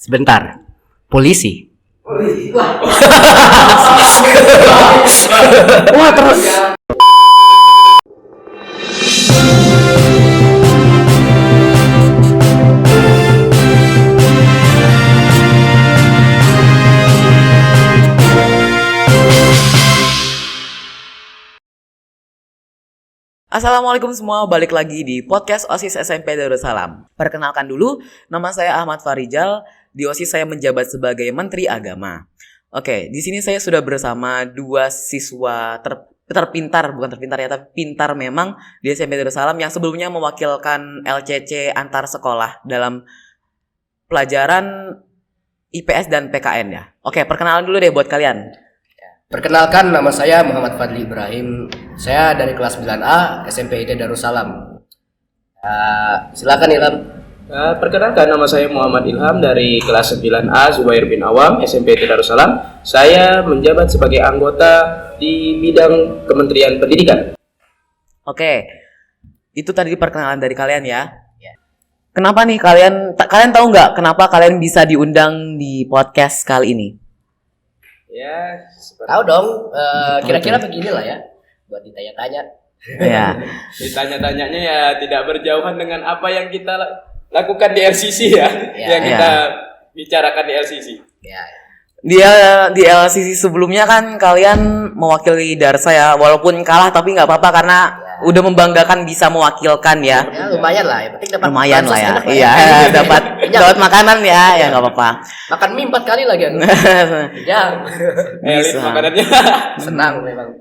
Sebentar. Polisi. Wah. Wah, terus. Assalamualaikum semua, balik lagi di podcast OSIS SMP Darussalam. Perkenalkan dulu, nama saya Ahmad Farijal. Di OSIS saya menjabat sebagai Menteri Agama. Oke, di sini saya sudah bersama dua siswa terpintar, bukan terpintar ya, tapi pintar memang di SMP Darussalam yang sebelumnya mewakilkan LCC antar sekolah dalam pelajaran IPS dan PKN ya. Oke, perkenalan dulu deh buat kalian. Perkenalkan, nama saya Muhammad Fadli Ibrahim. Saya dari kelas 9A SMP IT Darussalam. Silakan Ilham. Perkenalkan, nama saya Muhammad Ilham dari kelas 9A Zubair bin Awam SMP IT Darussalam. Saya menjabat sebagai anggota di bidang Kementerian Pendidikan. Oke, itu tadi perkenalan dari kalian ya. Kenapa nih kalian tahu nggak kenapa kalian bisa diundang di podcast kali ini? Ya, Tahu dong, kira-kira beginilah ya, buat ditanya-tanya. Ya. Ditanya-tanyanya ya tidak berjauhan dengan apa yang kita lakukan di LCC ya, yang kita bicarakan di LCC. Ya. Di LCC sebelumnya kan kalian mewakili Darsa ya, walaupun kalah tapi nggak apa-apa karena udah membanggakan bisa mewakilkan ya. Ya lumayan lah, yang penting dapat Lumayan lah ya. enak Iya, dapat makanan ya nggak apa-apa. Makan mie 4 kali lagi aku. Ya, Elit makanannya. senang memang.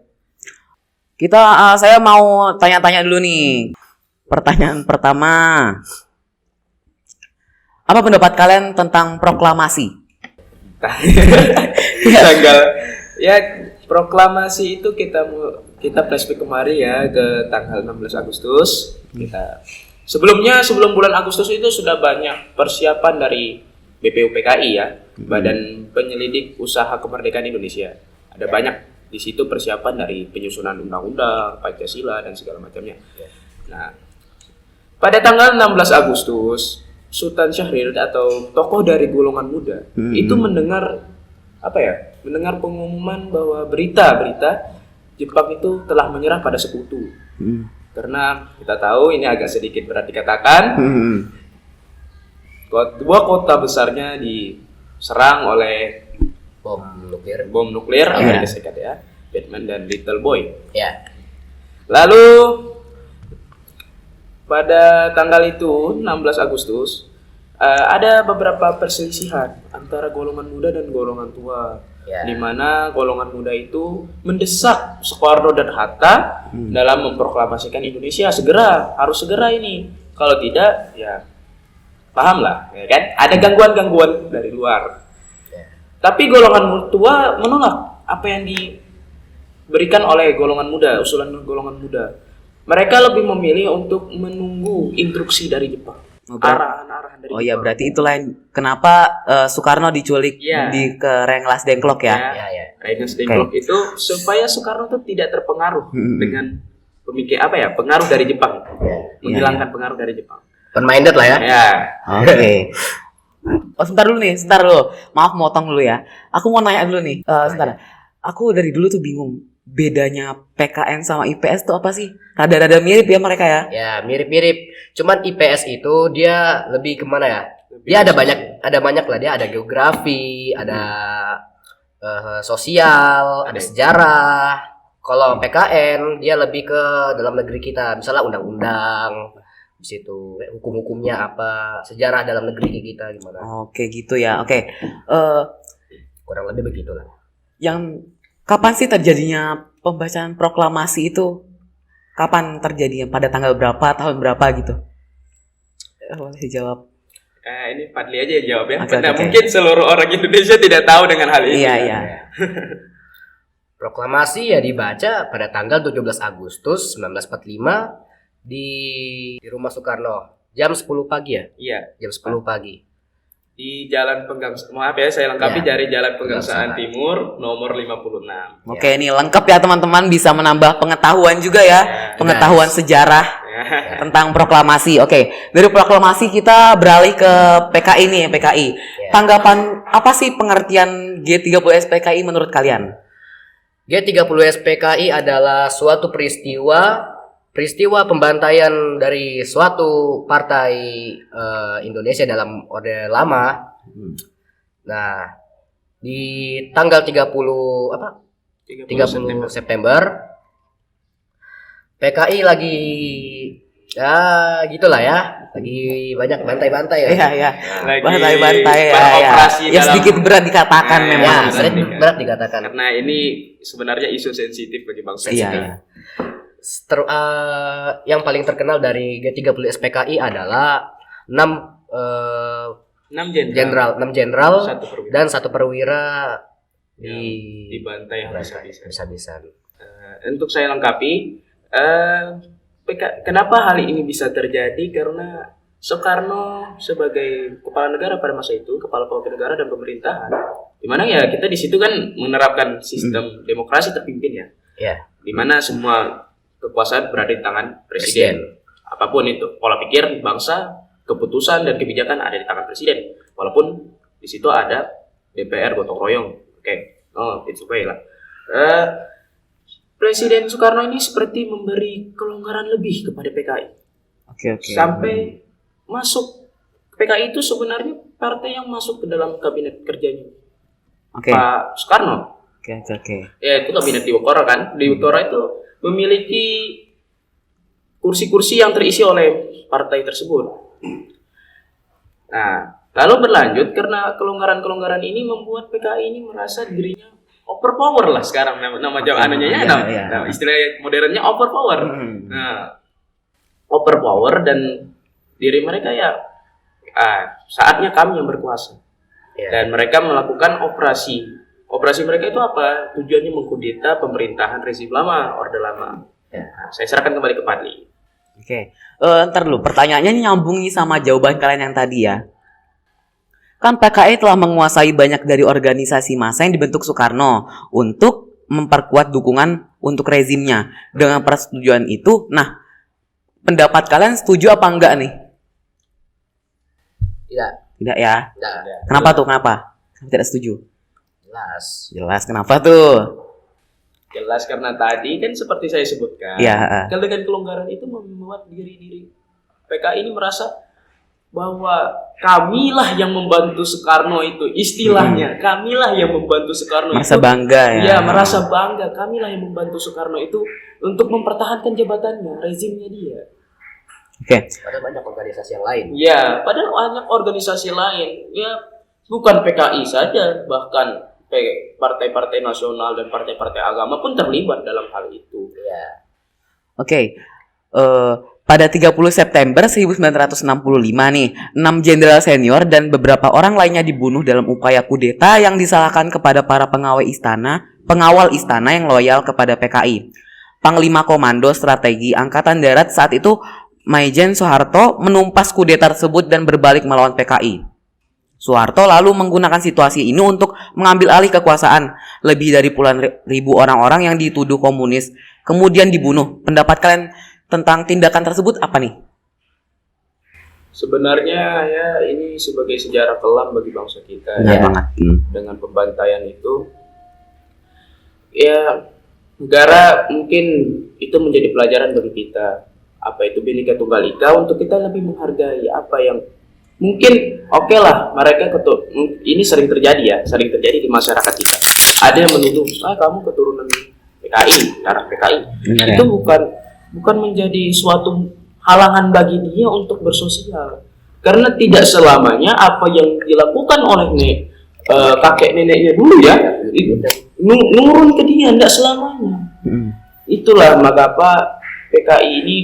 Saya mau tanya-tanya dulu nih. Pertanyaan pertama. Apa pendapat kalian tentang proklamasi? Tanggal ya proklamasi itu kita flashback kemarin ya ke tanggal 16 Agustus. Sebelum bulan Agustus itu sudah banyak persiapan dari BPUPKI ya, Badan Penyelidik Usaha Kemerdekaan Indonesia. Ada banyak di situ persiapan dari penyusunan undang-undang, Pancasila dan segala macamnya. Nah, pada tanggal 16 Agustus Sultan Syahrir atau tokoh dari golongan muda itu mendengar pengumuman bahwa berita Jepang itu telah menyerah pada sekutu. Karena kita tahu ini agak sedikit berat dikatakan. Dua kota besarnya diserang oleh bom nuklir Amerika Serikat ya, Batman dan Little Boy. Ya. Lalu pada tanggal itu 16 Agustus ada beberapa perselisihan antara golongan muda dan golongan tua, di mana golongan muda itu mendesak Soekarno dan Hatta dalam memproklamasikan Indonesia harus segera ini. Kalau tidak, ya paham lah, ya kan? Ada gangguan-gangguan dari luar. Tapi golongan tua menolak apa yang diberikan oleh golongan muda, usulan golongan muda. Mereka lebih memilih untuk menunggu instruksi dari Jepang. Arahan-arahan dari Jepang. Iya, berarti itulah yang kenapa Soekarno diculik di ke Rengas Dengklok ya. Rengas Dengklok itu supaya Soekarno itu tidak terpengaruh dengan pengaruh dari Jepang. Menghilangkan pengaruh dari Jepang. Open-minded lah ya. Oke. Oh, sebentar dulu. Maaf motong dulu ya. Aku mau nanya dulu nih. Sebentar. Aku dari dulu tuh bingung. Bedanya PKN sama IPS tuh apa sih? Rada-rada mirip ya mereka ya? Ya, mirip-mirip. Cuman IPS itu dia lebih kemana ya? Dia ada banyak lah. Dia ada geografi, ada sosial, ada sejarah. Kalau PKN dia lebih ke dalam negeri kita. Misalnya undang-undang, di situ hukum-hukumnya apa, sejarah dalam negeri kita gimana. Oke, gitu ya. Oke. Kurang lebih begitulah. Yang kapan sih terjadinya pembacaan proklamasi itu? Kapan terjadinya? Pada tanggal berapa? Tahun berapa gitu? Boleh jawab. Ini Fadli aja yang jawab ya. Okay. Mungkin seluruh orang Indonesia tidak tahu dengan hal ini. Iya. Proklamasi ya dibaca pada tanggal 17 Agustus 1945 di rumah Soekarno. Jam 10 pagi ya? Iya. Jam 10 pagi. Di Jalan Penggangsaan, saya lengkapi dari Jalan Penggangsaan Timur nomor 56. Oke, ini lengkap ya teman-teman, bisa menambah pengetahuan juga ya, pengetahuan sejarah. tentang proklamasi. Oke, dari proklamasi kita beralih ke PKI nih, PKI. Tanggapan apa sih pengertian G30S PKI menurut kalian? G30S PKI adalah suatu peristiwa pembantaian dari suatu partai Indonesia dalam Orde Lama. Nah, di tanggal 30 September PKI lagi ya gitulah ya, lagi banyak bantai-bantai ya. Iya. Lagi Bantai-bantai ya. beroperasi Ya sedikit berat dikatakan memang. Berat dikatakan. Karena ini sebenarnya isu sensitif bagi bangsa. Iya. Yang paling terkenal dari G30S PKI adalah 6 jenderal dan 1 perwira dibantai habis-habisan. Untuk saya lengkapi, kenapa hal ini bisa terjadi? Karena Soekarno sebagai kepala negara pada masa itu, kepala negara dan pemerintahan, di mana ya kita di situ kan menerapkan sistem demokrasi terpimpin ya. Yeah. Di mana semua kekuasaan berada di tangan presiden. Apapun itu, pola pikir bangsa, keputusan dan kebijakan ada di tangan presiden. Walaupun di situ ada DPR gotong royong. It's okay lah. Presiden Soekarno ini seperti memberi kelonggaran lebih kepada PKI. Oke. Sampai masuk PKI itu sebenarnya partai yang masuk ke dalam kabinet kerjanya Pak Soekarno. Oke. Ya itu kabinet Diwakara kan. Diwakara itu memiliki kursi-kursi yang terisi oleh partai tersebut. Nah, lalu berlanjut karena kelonggaran-kelonggaran ini membuat PKI ini merasa dirinya overpower lah sekarang nama jawabannya ya. Nah, istilah modernnya overpower. Nah, overpower dan diri mereka ya saatnya kami yang berkuasa. Dan mereka melakukan operasi. Operasi mereka itu apa? Tujuannya mengkudeta pemerintahan rezim lama, Orde Lama. Nah, saya serahkan kembali ke Padli. Oke. Ntar dulu, pertanyaannya nyambungi sama jawaban kalian yang tadi ya. Kan PKI telah menguasai banyak dari organisasi massa yang dibentuk Soekarno untuk memperkuat dukungan untuk rezimnya. Dengan persetujuan itu, nah, pendapat kalian setuju apa enggak nih? Tidak ya? Tidak. Kenapa tuh? Kenapa? Tidak setuju? Jelas. Kenapa tuh? Jelas karena tadi kan seperti saya sebutkan. Iya. Dengan kelonggaran itu membuat diri PKI ini merasa bahwa kamilah yang membantu Soekarno itu, istilahnya kamilah yang membantu Soekarno merasa itu. Bangga ya. Iya, merasa bangga. Kamilah yang membantu Soekarno itu untuk mempertahankan jabatannya, rezimnya dia. Oke. Padahal banyak organisasi yang lain. Ya, padahal banyak organisasi lain. Ya, bukan PKI saja, bahkan partai-partai nasional dan partai-partai agama pun terlibat dalam hal itu. Iya. Oke. Pada 30 September 1965 nih, 6 jenderal senior dan beberapa orang lainnya dibunuh dalam upaya kudeta yang disalahkan kepada para pengawal istana yang loyal kepada PKI. Panglima Komando Strategi Angkatan Darat saat itu, Maijen Soeharto, menumpas kudeta tersebut dan berbalik melawan PKI. Soeharto lalu menggunakan situasi ini untuk mengambil alih kekuasaan. Lebih dari puluhan ribu orang-orang yang dituduh komunis kemudian dibunuh. Pendapat kalian tentang tindakan tersebut apa nih? Sebenarnya ya ini sebagai sejarah kelam bagi bangsa kita. Benar banget. Dengan pembantaian itu, ya negara mungkin itu menjadi pelajaran bagi kita. Apa itu Bhinneka Tunggal Ika, untuk kita lebih menghargai apa yang mungkin lah mereka ini sering terjadi di masyarakat kita. Ada yang menuduh, kamu keturunan PKI, darah PKI. Benar, itu bukan menjadi suatu halangan bagi dia untuk bersosial. Karena tidak selamanya apa yang dilakukan oleh kakek neneknya dulu ya nurun ke dia, tidak selamanya. Itulah mengapa PKI ini,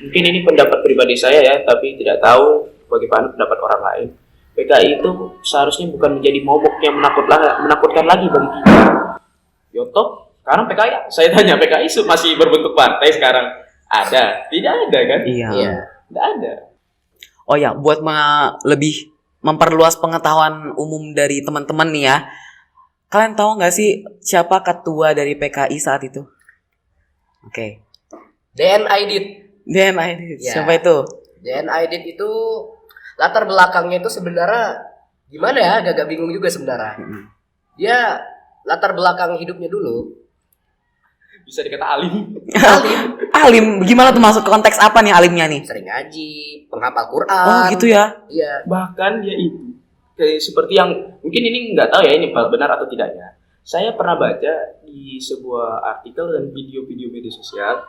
mungkin ini pendapat pribadi saya ya, tapi tidak tahu bagaimana pendapat orang lain. PKI itu seharusnya bukan menjadi momok yang menakutkan lagi bagi kita. Yotok, sekarang PKI, saya tanya, PKI masih berbentuk partai sekarang? Ada? Tidak ada kan? Iya. Tidak ada. Oh ya, buat lebih memperluas pengetahuan umum dari teman-teman nih ya. Kalian tahu nggak sih siapa ketua dari PKI saat itu? Oke. DN Aidit. Dian Aidit. Ya. Siapa itu? Dian Aidit itu latar belakangnya itu sebenarnya gimana ya? Agak bingung juga sebenarnya. Dia latar belakang hidupnya dulu Bisa dikata alim. Alim, gimana tuh masuk ke konteks apa nih alimnya nih? sering ngaji, penghafal Quran. Oh gitu ya. Iya. Bahkan dia itu kayak seperti yang mungkin ini nggak tahu ya ini benar atau tidaknya. Saya pernah baca di sebuah artikel dan video-video media sosial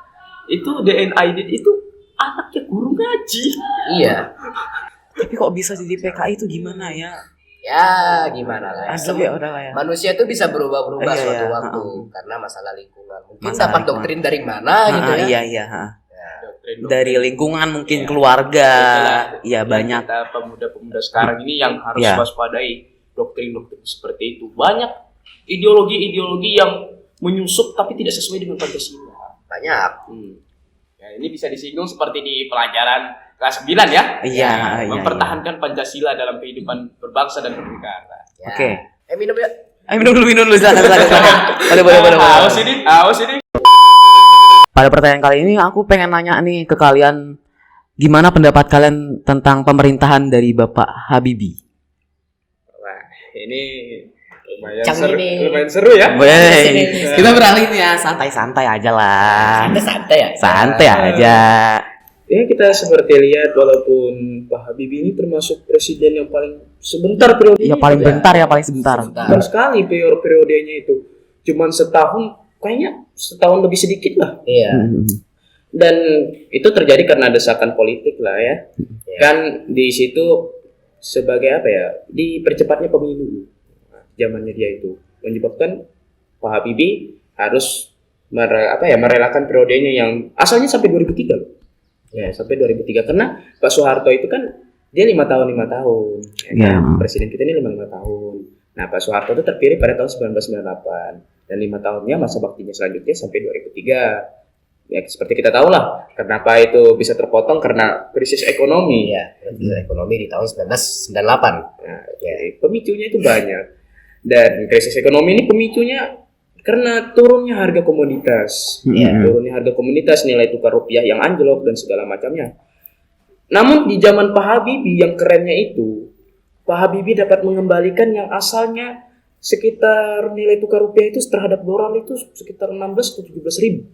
itu DN Aidit itu anaknya guru ngaji. Iya. Tapi kok bisa jadi PKI itu gimana ya? Ya gimana lah ya. Aduh ya udah lah ya. Manusia itu bisa berubah-berubah Iya, suatu iya, waktu karena masalah lingkungan. Mungkin Masalah dapat lingkungan. doktrin dari mana gitu ya. Iya iya. Doktrin. Dari lingkungan mungkin Iya. keluarga. Itulah Ya yang banyak. Kita pemuda-pemuda sekarang ini yang harus Iya. waspadai doktrin-doktrin seperti itu. Banyak ideologi-ideologi yang menyusup tapi tidak sesuai dengan Pancasila. Banyak. Ya, ini bisa disinggung seperti di pelajaran kelas 9 ya. Iya, iya. Mempertahankan Pancasila dalam kehidupan berbangsa dan bernegara. Ya. Oke. Minum ya. Ayo minum dulu silakan. Boleh. Haus ini. Pada pertanyaan kali ini aku pengen nanya nih ke kalian, gimana pendapat kalian tentang pemerintahan dari Bapak Habibie? Wah, ini lumayan Cang seru, ini. lumayan seru ya. Boleh. Kita beralih nih ya, santai-santai aja lah. Santai ya. Santai aja. Ya kita seperti lihat walaupun Pak Habibie ini termasuk presiden yang paling sebentar periodenya. Ya paling bentar ya, paling sebentar. Bentar sekali periodenya itu. Cuman kayaknya setahun lebih sedikit lah. Iya. Dan itu terjadi karena desakan politik lah ya. Kan di situ sebagai apa ya? Dipercepatnya pemilu. Nah, zamannya dia itu menyebabkan Pak Habibie harus merelakan periodenya yang asalnya sampai 2003 loh. Ya, sampai 2003 karena Pak Soeharto itu kan dia 5 tahun. Ya, kan? Presiden kita ini 5 tahun. Nah, Pak Soeharto itu terpilih pada tahun 1998 dan 5 tahunnya masa baktinya selanjutnya sampai 2003. Ya, seperti kita tahu lah, kenapa itu bisa terpotong karena krisis ekonomi. Iya, krisis ekonomi di tahun 1998. Nah, ya, pemicunya itu banyak. Dan krisis ekonomi ini pemicunya karena turunnya harga komoditas. Turunnya harga komoditas, nilai tukar rupiah yang anjlok dan segala macamnya. Namun di zaman Pak Habibie yang kerennya itu, Pak Habibie dapat mengembalikan yang asalnya sekitar nilai tukar rupiah itu terhadap dolar itu sekitar 16 atau 17 ribu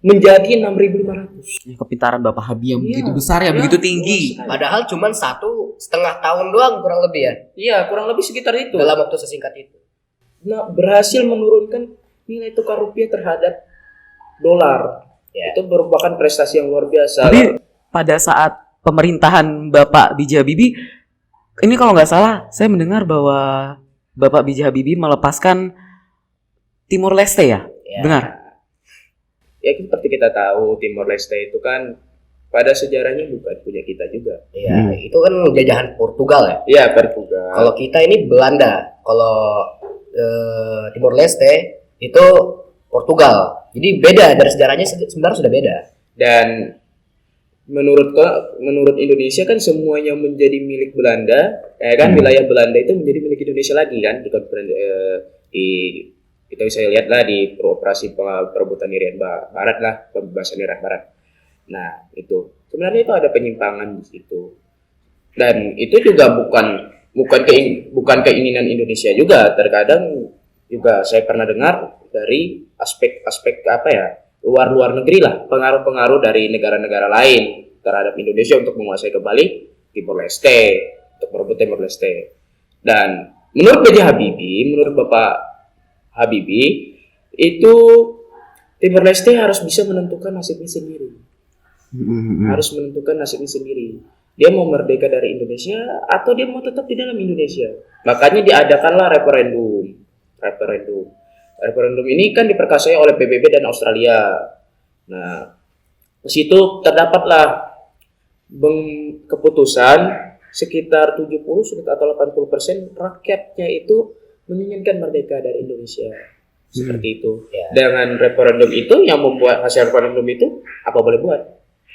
menjadi 6.500. Ya, kepintaran Bapak Habibie yang Iya. begitu besar ya, begitu tinggi. Padahal cuma 1,5 tahun doang kurang lebih ya. Iya, kurang lebih sekitar itu. Dalam waktu sesingkat itu. Nah, berhasil menurunkan nilai tukar rupiah terhadap dolar. Ya. Itu merupakan prestasi yang luar biasa. Tapi pada saat pemerintahan Bapak B.J. Habibie, ini kalau nggak salah, saya mendengar bahwa Bapak B.J. Habibie melepaskan Timur Leste ya? Ya. Benar? Ya seperti kita tahu Timor Leste itu kan pada sejarahnya bukan punya kita juga. Iya, itu kan jajahan Portugal ya. Iya, Portugal. Kalau kita ini Belanda. Kalau Timor Leste itu Portugal. Jadi beda dari sejarahnya sebenarnya sudah beda. Dan menurut Indonesia kan semuanya menjadi milik Belanda, ya kan wilayah Belanda itu menjadi milik Indonesia lagi kan kita bisa lihat lah di operasi perebutan Irian Barat lah, pembebasan Irian Barat. Nah itu sebenarnya itu ada penyimpangan di situ dan itu juga bukan keinginan Indonesia juga. Terkadang juga saya pernah dengar dari aspek apa ya luar negeri lah, pengaruh-pengaruh dari negara-negara lain terhadap Indonesia untuk menguasai kembali Timor Leste, untuk merebut Timor Leste. Dan menurut B.J. Habibie, menurut Bapak Habibie, itu Timor Leste harus bisa menentukan nasibnya sendiri. Harus menentukan nasibnya sendiri. Dia mau merdeka dari Indonesia atau dia mau tetap di dalam Indonesia. Makanya diadakanlah referendum. Referendum ini kan diperkasai oleh PBB dan Australia. Nah, di situ terdapatlah keputusan sekitar 70 atau 80% rakyatnya itu menginginkan merdeka dari Indonesia. Seperti itu. Ya. Dengan referendum itu yang membuat hasil referendum itu apa boleh buat?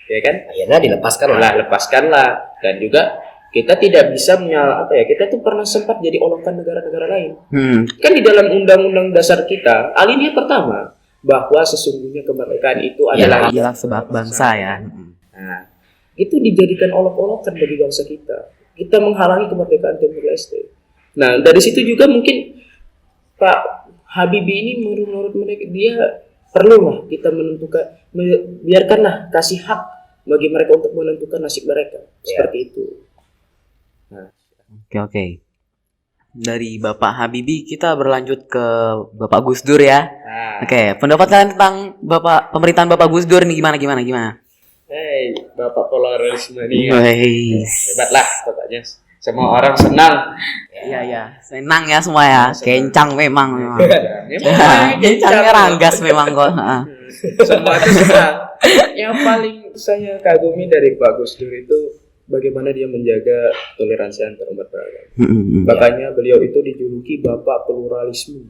Ya kan? Akhirnya Lepaskanlah. Dan juga kita tidak bisa kita tuh pernah sempat jadi olokan negara-negara lain. Kan di dalam undang-undang dasar kita, alinea pertama, bahwa sesungguhnya kemerdekaan itu adalah sebab bangsa ya. Nah, itu dijadikan olok-olokan bagi bangsa kita. Kita menghalangi kemerdekaan Timur Leste. Nah, dari situ juga mungkin Pak Habibie ini menurut mereka dia perlulah kita menentukan, biarkanlah kasih hak bagi mereka untuk menentukan nasib mereka seperti itu. Nah. Oke. Dari Bapak Habibie kita berlanjut ke Bapak Gus Dur ya. Oke, pendapat kalian tentang pemerintahan Bapak Gus Dur ini gimana? Hei, Bapak pluralisme ini Hebat lah pokoknya. Semua orang senang. Iya, senang ya semua ya. Kencang memang. Kencangnya Ranggas memang kok. Semua itu senang. Yang paling saya kagumi dari Pak Gus Dur itu bagaimana dia menjaga toleransi antar umat beragama. Makanya beliau itu dijuluki Bapak Pluralisme.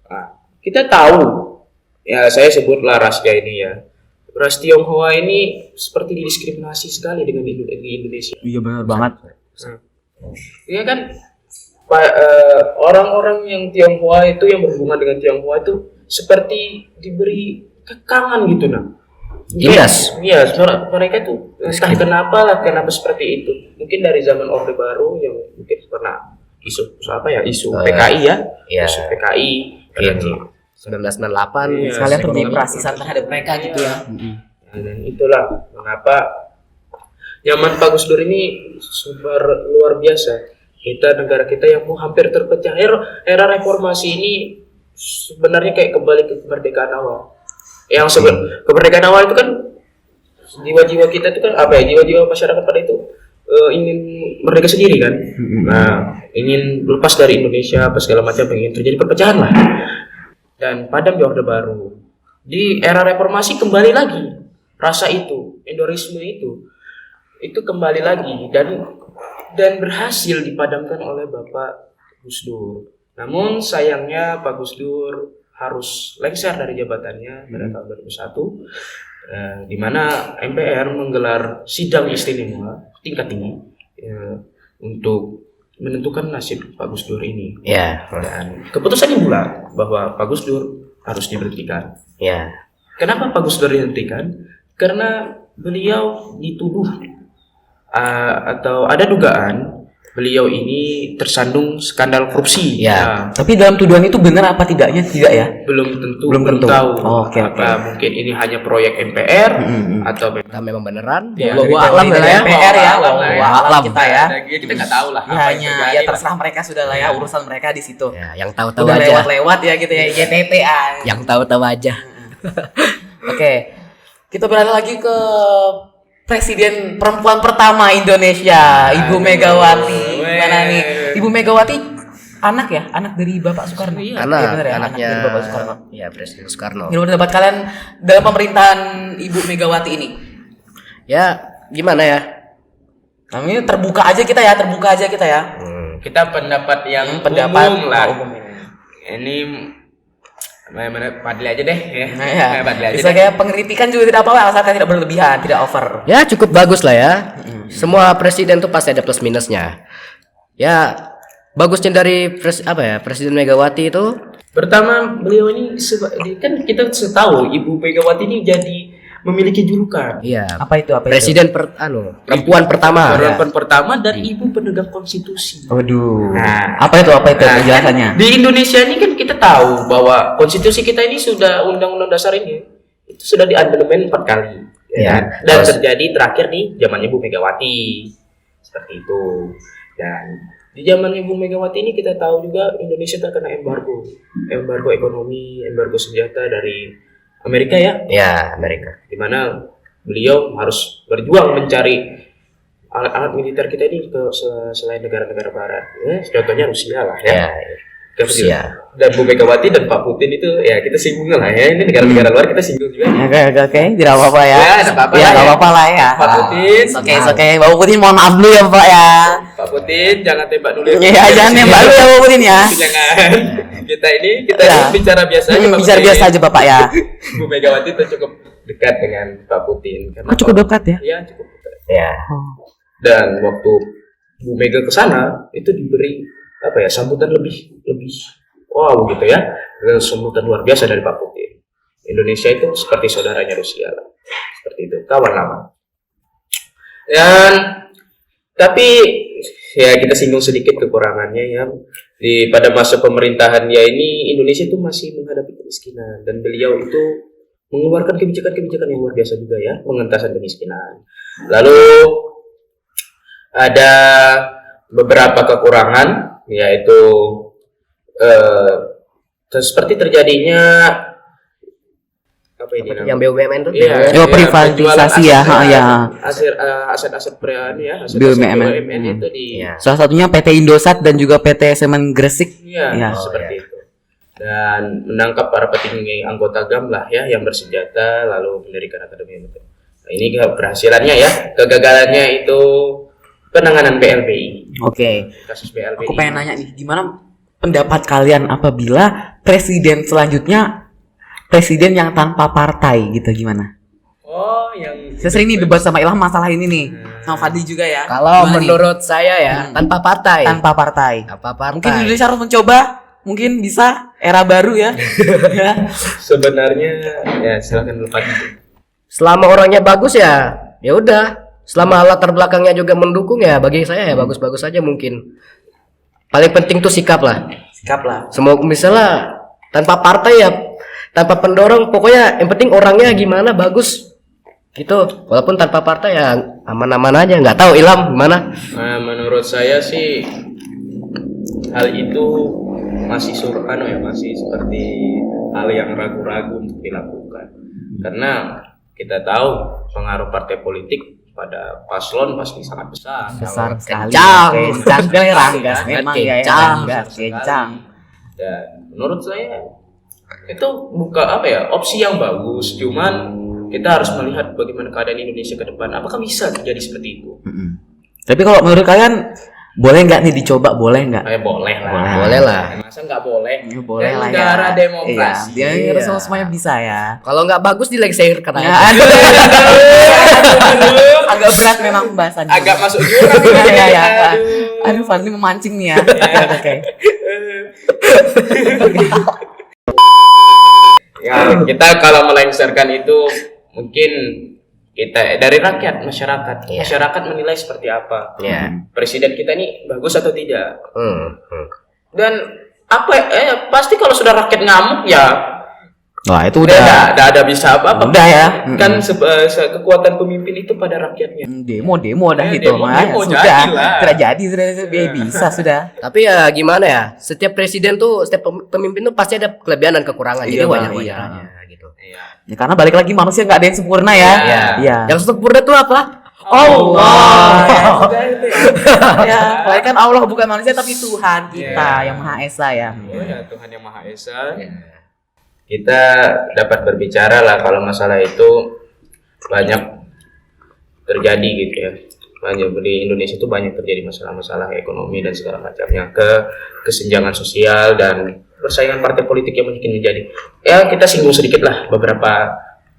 Nah, kita tahu, ya saya sebutlah rasnya ini ya. Ras Tionghoa ini seperti didiskriminasi sekali di Indonesia. Iya benar banget. Iya kan, orang-orang yang Tionghoa itu yang berhubungan dengan Tionghoa itu seperti diberi kekangan gitu nah. Tindas. Iya, mereka tuh entah kenapa seperti itu. Mungkin dari zaman Orde Baru yang mungkin pernah isu PKI ya. Iya. Isu PKI. 1998 Sekalian terjadi perasisan terhadap mereka gitu ya. Dan itulah mengapa zaman Pak Gus Dur ini super luar biasa. Negara kita yang mau hampir terpecah. Era reformasi ini sebenarnya kayak kembali ke kemerdekaan awal. Yang kemerdekaan awal itu kan jiwa-jiwa kita itu kan jiwa-jiwa masyarakat pada itu ingin merdeka sendiri kan. Nah, ingin lepas dari Indonesia apa segala macam, ingin terjadi perpecahan lah. Dan padam di Orde Baru. Di era reformasi kembali lagi rasa itu, endorisme itu kembali lagi dan berhasil dipadamkan oleh Bapak Gus Dur. Namun sayangnya Pak Gus Dur harus lengser dari jabatannya pada tahun 2001, di mana MPR menggelar sidang istimewa tingkat tinggi untuk menentukan nasib Pak Gus Dur ini. Ya. Dan keputusannya bulat bahwa Pak Gus Dur harus diberhentikan. Ya. Kenapa Pak Gus Dur dihentikan? Karena beliau dituduh atau ada dugaan beliau ini tersandung skandal korupsi. Ya. Tapi dalam tuduhan itu benar apa tidaknya? Tidak ya? Belum tentu. Tahu. Oke. Mungkin ini hanya proyek MPR atau memang beneran. Ya, Wallahu a'lam ya. MPR ya. Wallahu a'lam kita ya. Kita nggak tahu lah. Ya terserah mereka sudah lah ya, urusan mereka di situ. Ya, yang tahu-tahu udah aja. Lewat ya gitu ya, YTT Yang tahu-tahu aja. Oke. Kita beralih lagi ke Presiden perempuan pertama Indonesia, Ibu Megawati. Gimana nih? Ibu Megawati anak dari Bapak Soekarno. Anaknya dari Bapak Soekarno. Ya, Presiden Soekarno. Gimana pendapat kalian dalam pemerintahan Ibu Megawati ini? Ya, gimana ya? Nah, ini terbuka aja kita ya. Kita pendapat yang pendapat umum lah. Umum. Ini Padli aja deh ya. Bisa kayak pengkritikan juga tidak apa-apa asalkan tidak berlebihan, tidak over. Ya, cukup bagus lah ya. Semua presiden tuh pasti ada plus minusnya. Ya, bagusnya dari Presiden Megawati itu pertama beliau ini kan kita tahu Ibu Megawati ini jadi memiliki julukan. Iya. Apa itu? Presiden perempuan pertama. Perempuan pertama dan ibu penegak konstitusi. Waduh. Nah, apa itu penjelasannya? Di Indonesia ini kan kita tahu bahwa konstitusi kita ini sudah undang-undang dasar ini itu sudah diamandemen 4 kali. Ya. Dan terjadi terakhir di zaman Ibu Megawati. Seperti itu. Dan di zaman Ibu Megawati ini kita tahu juga Indonesia terkena embargo ekonomi, embargo senjata dari Amerika ya? Ya, Amerika. Di mana beliau harus berjuang mencari alat-alat militer kita ini ke selain negara-negara barat. Contohnya Rusia lah ya. Rusia. Dan Bu Megawati dan Pak Putin itu ya kita singgung lah ya. Ini negara-negara luar kita singgung juga. Oke. Tidak apa-apa ya. Tidak apa-apa lah ya. Pak Putin. Oke. Bapak Putin mohon maaf dulu ya Pak ya. Pak Putin jangan tembak dulu. Iya, jangan tembak dulu ya Pak Putin ya. Jangan. Kita ini bicara biasa aja. Bicara biasa aja Bapak ya. Bu Megawati itu cukup dekat dengan Pak Putin. Cukup dekat ya? Iya, cukup dekat. Ya. Dan waktu Bu Mega ke sana itu diberi sambutan lebih wow gitu ya. Sambutan luar biasa dari Pak Putin. Indonesia itu seperti saudaranya Rusia lah. Seperti itu, kawan lama. Dan tapi ya kita singgung sedikit kekurangannya ya. Pada masa pemerintahan dia ini Indonesia itu masih menghadapi kemiskinan dan beliau itu mengeluarkan kebijakan-kebijakan yang luar biasa juga ya, pengentasan kemiskinan. Lalu ada beberapa kekurangan, yaitu seperti terjadinya apa ini yang BUMN tuh? Iya, privatisasi ya, aset-aset BUMN itu di salah satunya PT Indosat dan juga PT Semen Gresik. Iya, seperti itu. Dan menangkap para petinggi anggota GAM lah ya yang bersenjata lalu mendirikan akademi itu. Nah, ini keberhasilannya ya, kegagalannya itu penanganan BLBI. Oke. Kasus BLBI. Aku pengen nanya nih, gimana pendapat kalian apabila presiden selanjutnya presiden yang tanpa partai gitu, gimana? Oh, yang Saya sering nih debat sama Ilham masalah ini nih, sama Fadli juga ya. Kalau Gimana menurut saya ya tanpa partai. tanpa partai. Tanpa partai. Mungkin Indonesia harus mencoba, mungkin bisa era baru ya. Ya. sebenarnya ya silakan lepas itu. Selama orangnya bagus ya udah. Selama latar belakangnya juga mendukung ya bagi saya ya bagus-bagus aja mungkin. Paling penting tuh sikap lah. Sikap lah. Semua misalnya tanpa partai ya, tanpa pendorong, pokoknya yang penting orangnya gimana bagus gitu. Walaupun tanpa partai ya aman-aman aja. Nggak tahu Ilham gimana? Nah, menurut saya sih hal itu masih masih seperti hal yang ragu-ragu untuk dilakukan. Karena kita tahu pengaruh partai politik pada paslon pasti sangat besar. Besar sekali. Kencang. Ranggas memang ya, Ranggas kencang. Dan menurut saya itu bukan opsi yang bagus, cuman kita harus melihat bagaimana keadaan Indonesia ke depan. Apakah bisa terjadi seperti itu? Tapi kalau menurut kalian boleh nggak nih dicoba? Boleh nggak? Boleh lah. Boleh lah. Masa nggak boleh? Boleh lah ya. Negara demokrasi. Iya, dia harus semuanya bisa ya. Kalau nggak bagus dilengsirkan Ya, aja. aduh. Agak berat memang pembahasannya. Agak masuk jurang. Ya. Aduh, Fadli memancing nih ya. Oke. Ya, kita kalau melengsarkan itu mungkin kita dari rakyat, masyarakat. Iya. Masyarakat menilai seperti apa. Ya. Presiden kita ini bagus atau tidak. Dan pasti kalau sudah rakyat ngamuk ya Wah, itu udah ada bisa apa-apa. Udah ya. Kan kekuatan pemimpin itu pada rakyatnya. Demo dah Ya, gitu. demo Sudah. jadilah. Sudah jadi, sudah bisa sudah. Tapi ya gimana ya? Setiap presiden tuh, setiap pemimpin tuh pasti ada kelebihan dan kekurangan. Iya, Jadi Bang, wajar-wajarnya gitu. Iya. Ya, karena balik lagi manusia nggak ada yang sempurna ya. Iya. Yang sempurna tuh apa? Allah. Sudah itu ya. Ya, soalnya kan Allah bukan manusia tapi Tuhan kita yang Maha Esa ya. Oh ya, Tuhan yang Maha Esa. Kita dapat berbicara lah kalau masalah itu banyak terjadi gitu ya. Banyak di Indonesia itu banyak terjadi masalah-masalah ekonomi dan segala macamnya, kesenjangan sosial dan persaingan partai politik yang mungkin menjadi. Ya, kita singgung sedikit lah beberapa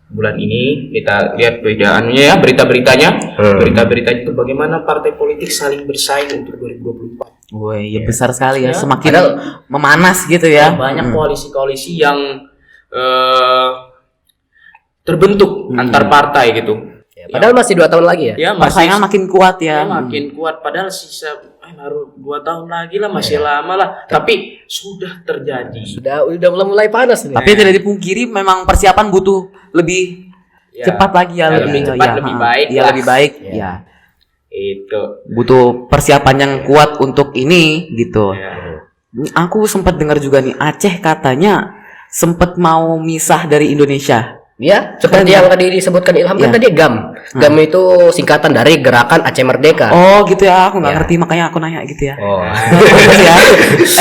bulan ini kita lihat bedaannya ya, berita-beritanya. Berita-beritanya itu bagaimana partai politik saling bersaing untuk 2024. Woi, ya besar sekali ya, semakin memanas gitu ya. Banyak koalisi-koalisi yang terbentuk antar partai gitu. Ya, padahal masih 2 tahun lagi ya. Ya, Persaingan makin kuat ya. makin kuat. Padahal sisa baru 2 tahun lagi lah, masih lama lah. Tapi sudah terjadi. Udah mulai panas nih. Tapi tidak dipungkiri memang persiapan butuh lebih cepat lagi ya, lebih cepat, lebih baik. Ya, lebih baik. Ya. Itu. Butuh persiapan yang kuat untuk ini gitu. Ya. Aku sempat dengar juga nih, Aceh katanya sempat mau misah dari Indonesia. Ya, seperti yang tadi disebutkan Ilham kan tadi GAM. GAM itu singkatan dari Gerakan Aceh Merdeka. Oh gitu ya, aku nggak ngerti makanya aku nanya gitu ya. Oh. Ya.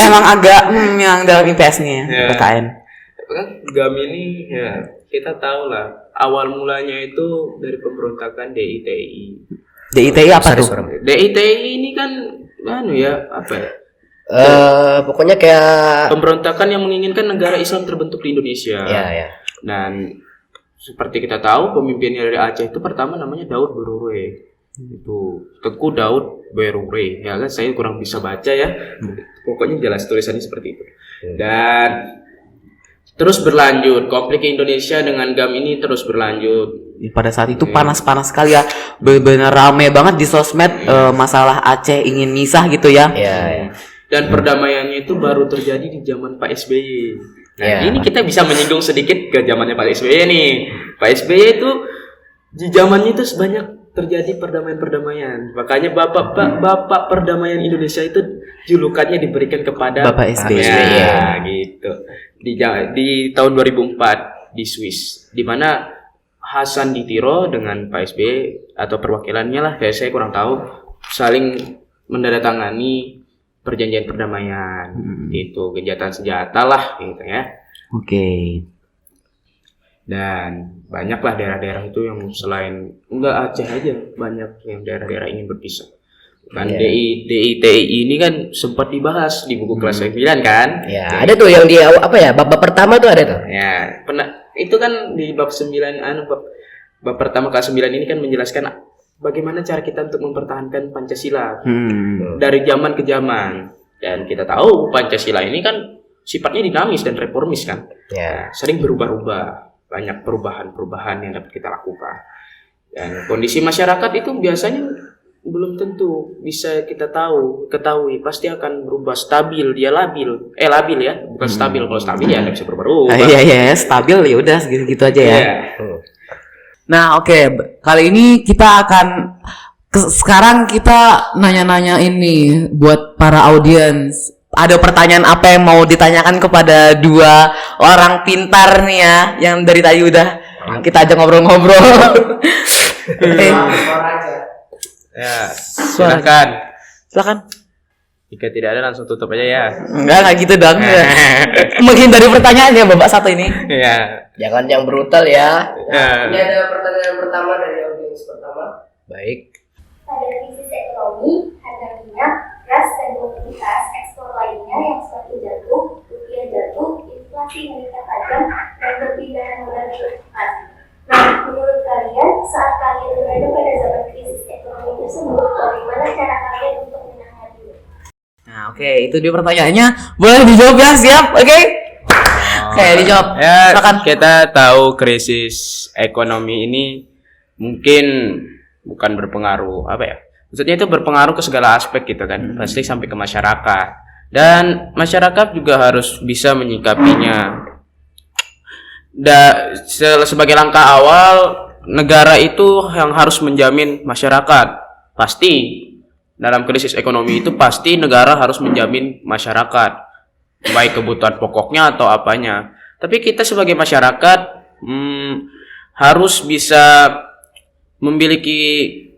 Emang agak yang dalam IPS nih ya, PKN. GAM ini ya kita tahu lah awal mulanya itu dari pemberontakan DITI. DITI apa tuh? DITI ini kan apa ya? Pokoknya kayak Pemberontakan yang menginginkan negara Islam terbentuk di Indonesia. ya. Dan seperti kita tahu pemimpinnya dari Aceh itu pertama namanya Daud Berure. Itu Tengku Daud Berure. Ya kan saya kurang bisa baca ya. Pokoknya jelas tulisannya seperti itu. Dan terus berlanjut. Konflik Indonesia dengan GAM ini terus berlanjut. Pada saat itu panas-panas sekali ya, benar rame banget di sosmed masalah Aceh ingin misah gitu ya. Iya. Dan perdamaiannya itu baru terjadi di zaman Pak SBY. Nah, ini kita bisa menyinggung sedikit ke zamannya Pak SBY nih. Pak SBY itu di zamannya itu sebanyak terjadi perdamaian-perdamaian. Makanya Bapak Perdamaian Indonesia itu julukannya diberikan kepada Bapak SBY. Ya, gitu. Di tahun 2004 di Swiss, di mana Hasan Ditiro dengan Pak SBY atau perwakilannya lah, saya kurang tahu, saling menandatangani perjanjian perdamaian. Itu gencatan senjata lah gitu ya. Oke. Dan banyaklah daerah-daerah itu yang selain enggak Aceh aja, banyak yang daerah-daerah ingin berpisah. Kan DITI ini kan sempat dibahas di buku kelas 9 kan? Ya, ada tuh yang di bab pertama tuh ada tuh. Ya, itu kan di bab 9 bab pertama kelas 9 ini kan menjelaskan bagaimana cara kita untuk mempertahankan Pancasila dari zaman ke zaman. Dan kita tahu Pancasila ini kan sifatnya dinamis dan reformis kan. Ya. Sering berubah-ubah. Banyak perubahan-perubahan yang dapat kita lakukan. Dan kondisi masyarakat itu biasanya belum tentu bisa kita ketahui. Pasti akan berubah, stabil, dia labil ya, bukan stabil. Kalau stabil ya nggak bisa berubah. Iya, stabil ya udah segitu aja ya. Nah, oke. Kali ini kita akan sekarang kita nanya-nanya ini buat para audiens. Ada pertanyaan apa yang mau ditanyakan kepada dua orang pintar nih ya, yang dari tadi udah kita ajak ngobrol-ngobrol. Oke. Ya, silakan. Silakan. Jika tidak ada langsung tutup aja ya. Enggak gitu dong. Menghindari pertanyaannya Bapak satu ini. Ya. Jangan yang brutal ya. Ini ada pertanyaan pertama dari audiens pertama. Baik. Pada krisis ekonomi, harga minyak, gas, dan komoditas ekspor lainnya yang semakin jatuh, rupiah jatuh, inflasi meningkat tajam, dan perpindahan modal cepat. Nah, menurut kalian, saat kalian berada pada zaman krisis ekonomi tersebut, bagaimana cara kalian untuk menangani? Nah, oke, itu dia pertanyaannya. Boleh dijawab ya, siap? Oke. Oke, dijawab. Ya, silakan. kita tahu krisis ekonomi ini mungkin bukan berpengaruh maksudnya itu berpengaruh ke segala aspek gitu kan, pasti sampai ke masyarakat, dan masyarakat juga harus bisa menyikapinya. Sebagai langkah awal, negara itu yang harus menjamin masyarakat. Pasti dalam krisis ekonomi itu pasti negara harus menjamin masyarakat, baik kebutuhan pokoknya atau apanya. Tapi kita sebagai masyarakat harus bisa memiliki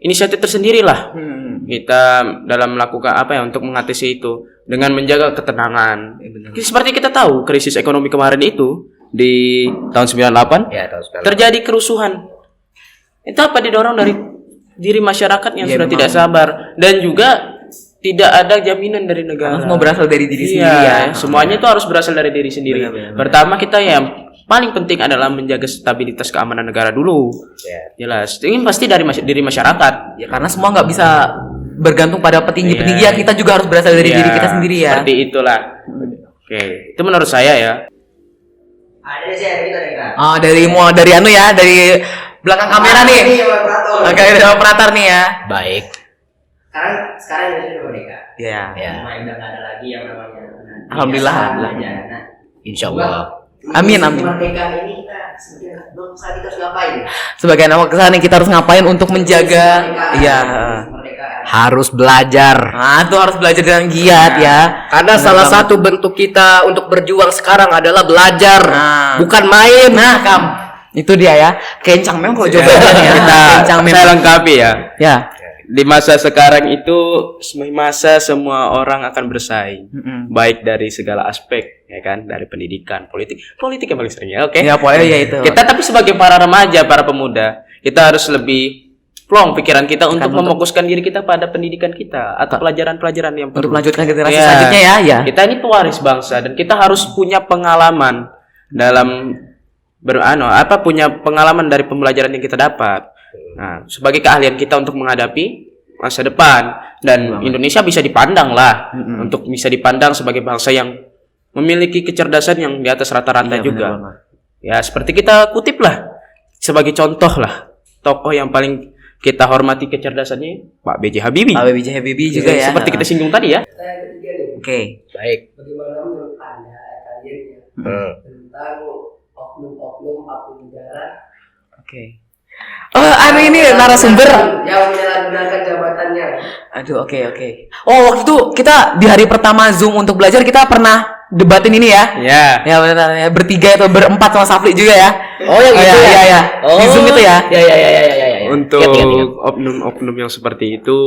inisiatif tersendiri lah. Kita dalam melakukan untuk mengatasi itu dengan menjaga ketenangan. Seperti kita tahu krisis ekonomi kemarin itu di tahun 98 Ya, tahun 98. terjadi kerusuhan. Itu didorong dari diri masyarakat yang sudah tidak sabar, dan juga tidak ada jaminan dari negara. Mau berasal dari diri sendiri ya. Semuanya itu harus berasal dari diri sendiri. Benar. Pertama kita yang paling penting adalah menjaga stabilitas keamanan negara dulu. Jelas. Ini pasti dari diri masyarakat. Ya, karena semua nggak bisa bergantung pada petinggi-petinggi ya. Kita juga harus berasal dari diri kita sendiri ya. Seperti itulah. Oke, itu menurut saya ya. Ada sih ada kita nih, Kak. Oh, dari belakang kamera nih. Oke, dari operator nih ya. Baik. Sekarang Indonesia udah merdeka. Iya. Ya. Udah nggak ada lagi yang namanya. Alhamdulillah. Insya Allah. Amin. Merdeka ini kita sebagai bangsa kita harus ngapain? Sebagai anak bangsa nih kita harus ngapain untuk menjaga? Iya. Harus belajar. Nah, itu harus belajar dengan giat ya. Karena salah satu bentuk kita untuk berjuang sekarang adalah belajar, bukan main. Nah, itu dia ya. Kencang memang kalau jawabannya ya. Kencang memang. Saya lengkapi ya. Ya. Di masa sekarang itu masa semua orang akan bersaing, baik dari segala aspek, ya kan, dari pendidikan, politik yang paling sering ya, oke? Ya, pokoknya ya itu. Kita tapi sebagai para remaja, para pemuda, kita harus lebih plong pikiran kita untuk mefokuskan diri kita pada pendidikan kita atau pelajaran-pelajaran yang perlu. Untuk melanjutkan generasi selanjutnya ya. Kita ini pewaris bangsa dan kita harus punya pengalaman dalam punya pengalaman dari pembelajaran yang kita dapat. Nah, sebagai keahlian kita untuk menghadapi masa depan, dan Indonesia bisa dipandang lah untuk bisa dipandang sebagai bangsa yang memiliki kecerdasan yang di atas rata-rata Iya, juga. benar. Ya, seperti kita kutip lah sebagai contoh lah tokoh yang paling kita hormati kecerdasannya Pak B.J. Habibie. Pak B.J. Habibie juga ya. Seperti kita singgung tadi ya. Saya ketiga nih. Oke. Baik. Bagaimana menurut Anda kalian ya tentang oknum-oknum abdi negara Oke. Oh, ini narasumber. yang menyalahgunakan jabatannya? Aduh, oke. Oh, waktu itu kita di hari pertama Zoom untuk belajar kita pernah debatin ini ya. Ya. Ya benar ya, bertiga atau berempat sama Safli juga ya. Oh, yang itu ya? Iya. Oh. Di Zoom itu ya. Ya. Untuk Ingat. oknum-oknum yang seperti itu,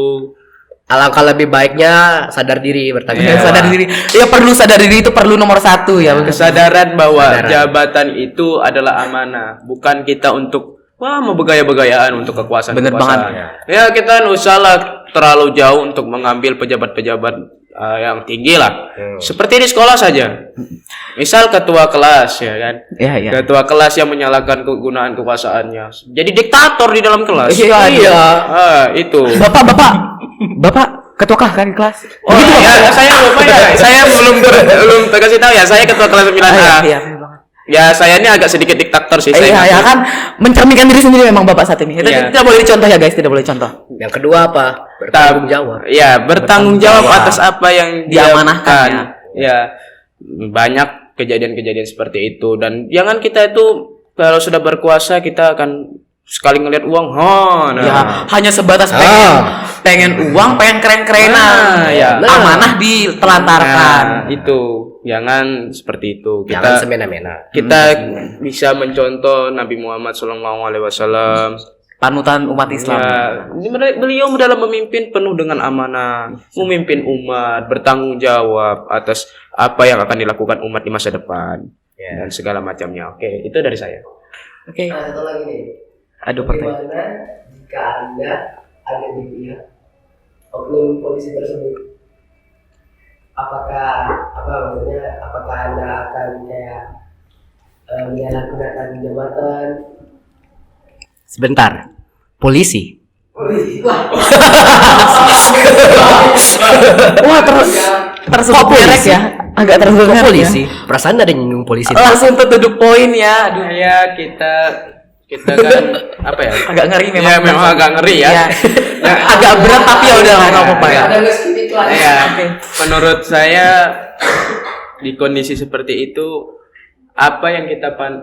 Alangkah lebih baiknya sadar diri bertanggung Iya. jawab. Sadar diri. Ya perlu sadar diri itu perlu nomor 1 ya. kesadaran bahwa Kesadaran. jabatan itu adalah amanah, bukan kita untuk mau begaya-begayaan untuk kekuasaan. Bener kekuasaan. banget. Ya kita nggak usah lah terlalu jauh untuk mengambil pejabat-pejabat yang tinggi lah. Seperti di sekolah saja. Misal ketua kelas ya kan. Iya. Ketua kelas yang menyalahkan kegunaan kekuasaannya. Jadi diktator di dalam kelas. Iya. Itu. Bapak ketua kan kelas. Oh ya, saya lupa ya. Saya belum kasih tahu ya. Saya ketua kelas 9A. Iya. Ya, saya ini agak sedikit diktator sih. Iya, saya ya kan mencerminkan diri sendiri memang Bapak saat ini. Itu Iya. tidak boleh dicontoh ya guys, tidak boleh contoh. Yang kedua apa? Bertanggung jawab. Ya, bertanggung jawab jawab. atas apa yang dia Diamanahkan, lakukan. Ya, banyak kejadian-kejadian seperti itu dan jangan kita itu kalau sudah berkuasa kita akan sekali ngelihat uang, Ya, hanya sebatas pengen uang, pengen keren-kerenan. Nah, ya. Amanah ditelantarkan. Nah, itu jangan seperti itu. Jangan semena-mena. Kita bisa mencontoh Nabi Muhammad SAW. Panutan umat Islam. Ya, beliau dalam memimpin penuh dengan amanah, memimpin umat, bertanggung jawab atas apa yang akan dilakukan umat di masa depan dan segala macamnya. Oke, itu dari saya. Oke. Nah, satu lagi nih. Aduh, pertanyaan. Bagaimana jika Anda ada di pihak oknum polisi tersebut? Apakah Anda akan kayak menyalahgunakan jabatan? Sebentar. Polisi. Wah, tersebut merek ya. Agak tersebut merek Polisi. Perasaan ada yang nyinggung polisi. Langsung tertuduh poin ya. Aduh, Ya, kita kan apa ya? agak ngeri memang. Ya, memang agak ngeri ya. Ya, agak berat tapi ya udah nggak apa-apa ya. Ada skip iklan. Ya, menurut saya di kondisi seperti itu apa yang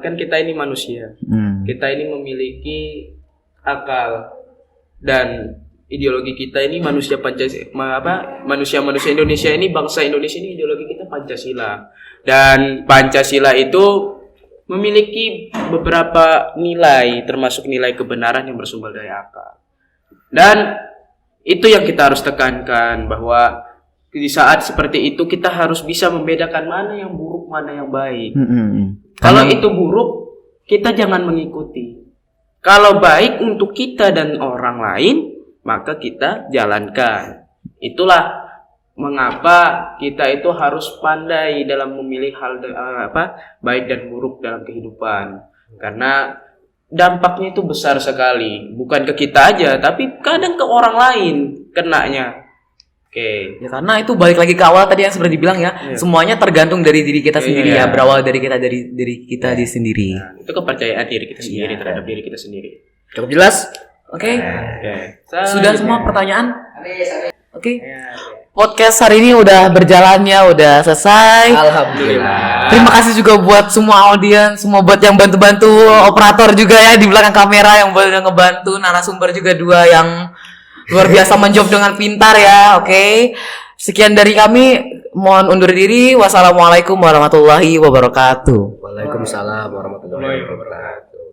kan kita ini manusia. Kita ini memiliki akal dan ideologi kita ini manusia manusia Indonesia ini, bangsa Indonesia ini ideologi kita Pancasila. Dan Pancasila itu memiliki beberapa nilai termasuk nilai kebenaran yang bersumber dari akal. Dan itu yang kita harus tekankan bahwa di saat seperti itu kita harus bisa membedakan mana yang buruk, mana yang baik. Kalau itu buruk, kita jangan mengikuti. Kalau baik untuk kita dan orang lain, maka kita jalankan. Itulah mengapa kita itu harus pandai dalam memilih hal baik dan buruk dalam kehidupan. Karena dampaknya itu besar sekali, bukan ke kita aja, tapi kadang ke orang lain kenanya. Oke. Ya karena itu balik lagi ke awal tadi yang seperti dibilang ya, semuanya tergantung dari diri kita sendiri ya, berawal dari kita kita di sendiri. Nah, itu kepercayaan diri kita sendiri terhadap diri kita sendiri. Cukup jelas? Oke. Oke. Sudah semua pertanyaan? Habis. Oke. Podcast hari ini udah berjalannya, udah selesai. Alhamdulillah. Terima kasih juga buat semua audiens, semua buat yang bantu-bantu operator juga ya di belakang kamera yang udah ngebantu, narasumber juga 2 yang luar biasa menjawab dengan pintar ya. Oke. Sekian dari kami, mohon undur diri. Wassalamualaikum warahmatullahi wabarakatuh. Waalaikumsalam warahmatullahi wabarakatuh.